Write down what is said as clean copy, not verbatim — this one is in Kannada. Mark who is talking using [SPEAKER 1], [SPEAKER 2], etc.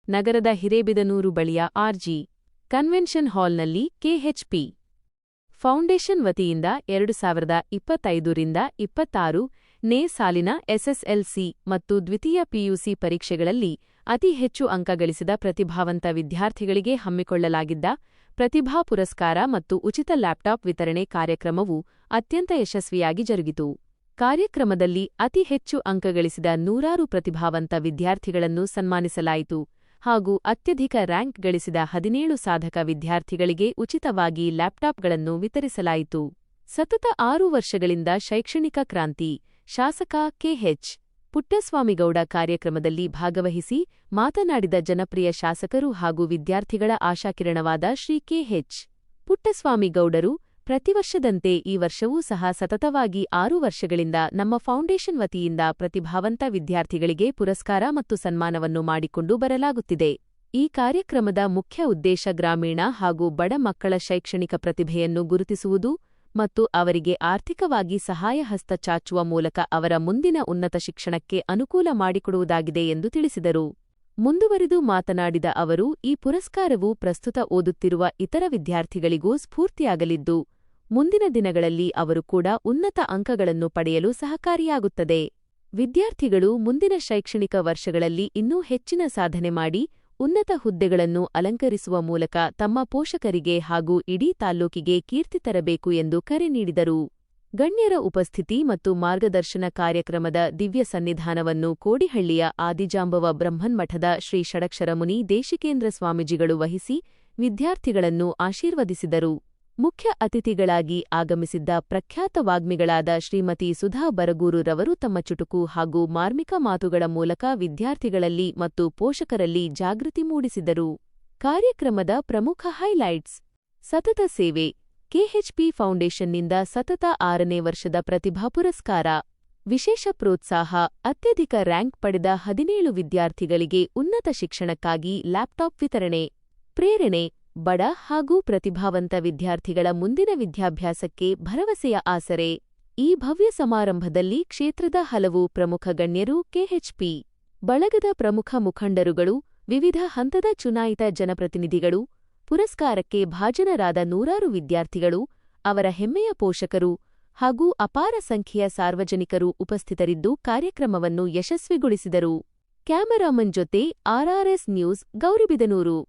[SPEAKER 1] ನಗರದ ಹಿರೇಬಿದನೂರು ಬಳಿಯ ಆರ್ಜಿ ಕನ್ವೆನ್ಷನ್ ಹಾಲ್ನಲ್ಲಿ ಕೆಎಚ್ಪಿ ಫೌಂಡೇಶನ್ ವತಿಯಿಂದ 2025-26 ನೇ ಸಾಲಿನ ಎಸ್ಎಸ್ಎಲ್ಸಿ ಮತ್ತು ದ್ವಿತೀಯ ಪಿಯುಸಿ ಪರೀಕ್ಷೆಗಳಲ್ಲಿ ಅತಿ ಹೆಚ್ಚು ಅಂಕ ಗಳಿಸಿದ ಪ್ರತಿಭಾವಂತ ವಿದ್ಯಾರ್ಥಿಗಳಿಗೆ ಹಮ್ಮಿಕೊಳ್ಳಲಾಗಿದ್ದ ಪ್ರತಿಭಾ ಪುರಸ್ಕಾರ ಮತ್ತು ಉಚಿತ ಲ್ಯಾಪ್ಟಾಪ್ ವಿತರಣೆ ಕಾರ್ಯಕ್ರಮವು ಅತ್ಯಂತ ಯಶಸ್ವಿಯಾಗಿ ಜರುಗಿತು. ಕಾರ್ಯಕ್ರಮದಲ್ಲಿ ಅತಿ ಹೆಚ್ಚು ಅಂಕ ಗಳಿಸಿದ 100 ಪ್ರತಿಭಾವಂತ ವಿದ್ಯಾರ್ಥಿಗಳನ್ನು ಸನ್ಮಾನಿಸಲಾಯಿತು ಹಾಗೂ ಅತ್ಯಧಿಕ ರ್ಯಾಂಕ್ ಗಳಿಸಿದ 17 ಸಾಧಕ ವಿದ್ಯಾರ್ಥಿಗಳಿಗೆ ಉಚಿತವಾಗಿ ಲ್ಯಾಪ್ಟಾಪ್ಗಳನ್ನು ವಿತರಿಸಲಾಯಿತು. ಸತತ 6 ವರ್ಷಗಳಿಂದ ಶೈಕ್ಷಣಿಕ ಕ್ರಾಂತಿ ಶಾಸಕ ಕೆಎಚ್. ಪುಟ್ಟಸ್ವಾಮಿಗೌಡ ಕಾರ್ಯಕ್ರಮದಲ್ಲಿ ಭಾಗವಹಿಸಿ ಮಾತನಾಡಿದ ಜನಪ್ರಿಯ ಶಾಸಕರು ಹಾಗೂ ವಿದ್ಯಾರ್ಥಿಗಳ ಆಶಾಕಿರಣವಾದ ಶ್ರೀ ಕೆಎಚ್. ಪುಟ್ಟಸ್ವಾಮಿಗೌಡರು, ಪ್ರತಿವರ್ಷದಂತೆ ಈ ವರ್ಷವೂ ಸಹ ಸತತವಾಗಿ 6 ವರ್ಷಗಳಿಂದ ನಮ್ಮ ಫೌಂಡೇಶನ್ ವತಿಯಿಂದ ಪ್ರತಿಭಾವಂತ ವಿದ್ಯಾರ್ಥಿಗಳಿಗೆ ಪುರಸ್ಕಾರ ಮತ್ತು ಸನ್ಮಾನವನ್ನು ಮಾಡಿಕೊಂಡು ಬರಲಾಗುತ್ತಿದೆ. ಈ ಕಾರ್ಯಕ್ರಮದ ಮುಖ್ಯ ಉದ್ದೇಶ ಗ್ರಾಮೀಣ ಹಾಗೂ ಬಡ ಮಕ್ಕಳ ಶೈಕ್ಷಣಿಕ ಪ್ರತಿಭೆಯನ್ನು ಗುರುತಿಸುವುದು ಮತ್ತು ಅವರಿಗೆ ಆರ್ಥಿಕವಾಗಿ ಸಹಾಯಹಸ್ತ ಚಾಚುವ ಮೂಲಕ ಅವರ ಮುಂದಿನ ಉನ್ನತ ಶಿಕ್ಷಣಕ್ಕೆ ಅನುಕೂಲ ಮಾಡಿಕೊಡುವುದಾಗಿದೆ ಎಂದು ತಿಳಿಸಿದರು. ಮುಂದುವರಿದು ಮಾತನಾಡಿದ ಅವರು, ಈ ಪುರಸ್ಕಾರವು ಪ್ರಸ್ತುತ ಓದುತ್ತಿರುವ ಇತರ ವಿದ್ಯಾರ್ಥಿಗಳಿಗೂ ಸ್ಫೂರ್ತಿಯಾಗಲಿದ್ದು, ಮುಂದಿನ ದಿನಗಳಲ್ಲಿ ಅವರು ಕೂಡ ಉನ್ನತ ಅಂಕಗಳನ್ನು ಪಡೆಯಲು ಸಹಕಾರಿಯಾಗುತ್ತದೆ. ವಿದ್ಯಾರ್ಥಿಗಳು ಮುಂದಿನ ಶೈಕ್ಷಣಿಕ ವರ್ಷಗಳಲ್ಲಿ ಇನ್ನೂ ಹೆಚ್ಚಿನ ಸಾಧನೆ ಮಾಡಿ ಉನ್ನತ ಹುದ್ದೆಗಳನ್ನು ಅಲಂಕರಿಸುವ ಮೂಲಕ ತಮ್ಮ ಪೋಷಕರಿಗೆ ಹಾಗೂ ಇಡೀ ತಾಲ್ಲೂಕಿಗೆ ಕೀರ್ತಿ ತರಬೇಕು ಎಂದು ಕರೆ ನೀಡಿದರು. ಗಣ್ಯರ ಉಪಸ್ಥಿತಿ ಮತ್ತು ಮಾರ್ಗದರ್ಶನ ಕಾರ್ಯಕ್ರಮದ ದಿವ್ಯ ಸನ್ನಿಧಾನವನ್ನು ಕೋಡಿಹಳ್ಳಿಯ ಆದಿಜಾಂಬವ ಬ್ರಹ್ಮನ್ಮಠದ ಶ್ರೀ ಷಡಕ್ಷರಮುನಿ ದೇಶಿಕೇಂದ್ರ ಸ್ವಾಮೀಜಿಗಳು ವಹಿಸಿ ವಿದ್ಯಾರ್ಥಿಗಳನ್ನು ಆಶೀರ್ವದಿಸಿದರು. ಮುಖ್ಯ ಅತಿಥಿಗಳಾಗಿ ಆಗಮಿಸಿದ್ದ ಪ್ರಖ್ಯಾತ ವಾಗ್ಮಿಗಳಾದ ಶ್ರೀಮತಿ ಸುಧಾ ಬರಗೂರುರವರು ತಮ್ಮ ಚುಟುಕು ಹಾಗೂ ಮಾರ್ಮಿಕ ಮಾತುಗಳ ಮೂಲಕ ವಿದ್ಯಾರ್ಥಿಗಳಲ್ಲಿ ಮತ್ತು ಪೋಷಕರಲ್ಲಿ ಜಾಗೃತಿ ಮೂಡಿಸಿದರು. ಕಾರ್ಯಕ್ರಮದ ಪ್ರಮುಖ ಹೈಲೈಟ್ಸ್: ಸತತ ಸೇವೆ, ಕೆಎಚ್ಪಿ ಫೌಂಡೇಶನ್ನಿಂದ ಸತತ 6ನೇ ವರ್ಷದ ಪ್ರತಿಭಾ ಪುರಸ್ಕಾರ, ವಿಶೇಷ ಪ್ರೋತ್ಸಾಹ, ಅತ್ಯಧಿಕ ರ್ಯಾಂಕ್ ಪಡೆದ 17 ವಿದ್ಯಾರ್ಥಿಗಳಿಗೆ ಉನ್ನತ ಶಿಕ್ಷಣಕ್ಕಾಗಿ ಲ್ಯಾಪ್ಟಾಪ್ ವಿತರಣೆ, ಪ್ರೇರಣೆ, ಬಡ ಹಾಗೂ ಪ್ರತಿಭಾವಂತ ವಿದ್ಯಾರ್ಥಿಗಳ ಮುಂದಿನ ವಿದ್ಯಾಭ್ಯಾಸಕ್ಕೆ ಭರವಸೆಯ ಆಸರೆ. ಈ ಭವ್ಯ ಸಮಾರಂಭದಲ್ಲಿ ಕ್ಷೇತ್ರದ ಹಲವು ಪ್ರಮುಖ ಗಣ್ಯರು, ಕೆಎಚ್ಪಿ ಬಳಗದ ಪ್ರಮುಖ ಮುಖಂಡರುಗಳು, ವಿವಿಧ ಹಂತದ ಚುನಾಯಿತ ಜನಪ್ರತಿನಿಧಿಗಳು, ಪುರಸ್ಕಾರಕ್ಕೆ ಭಾಜನರಾದ 100 ವಿದ್ಯಾರ್ಥಿಗಳು, ಅವರ ಹೆಮ್ಮೆಯ ಪೋಷಕರು ಹಾಗೂ ಅಪಾರ ಸಂಖ್ಯೆಯ ಸಾರ್ವಜನಿಕರು ಉಪಸ್ಥಿತರಿದ್ದು ಕಾರ್ಯಕ್ರಮವನ್ನು ಯಶಸ್ವಿಗೊಳಿಸಿದರು. ಕ್ಯಾಮರಾಮನ್ ಜೊತೆ ಆರ್ಆರ್ಎಸ್ ನ್ಯೂಸ್, ಗೌರಿಬಿದನೂರು.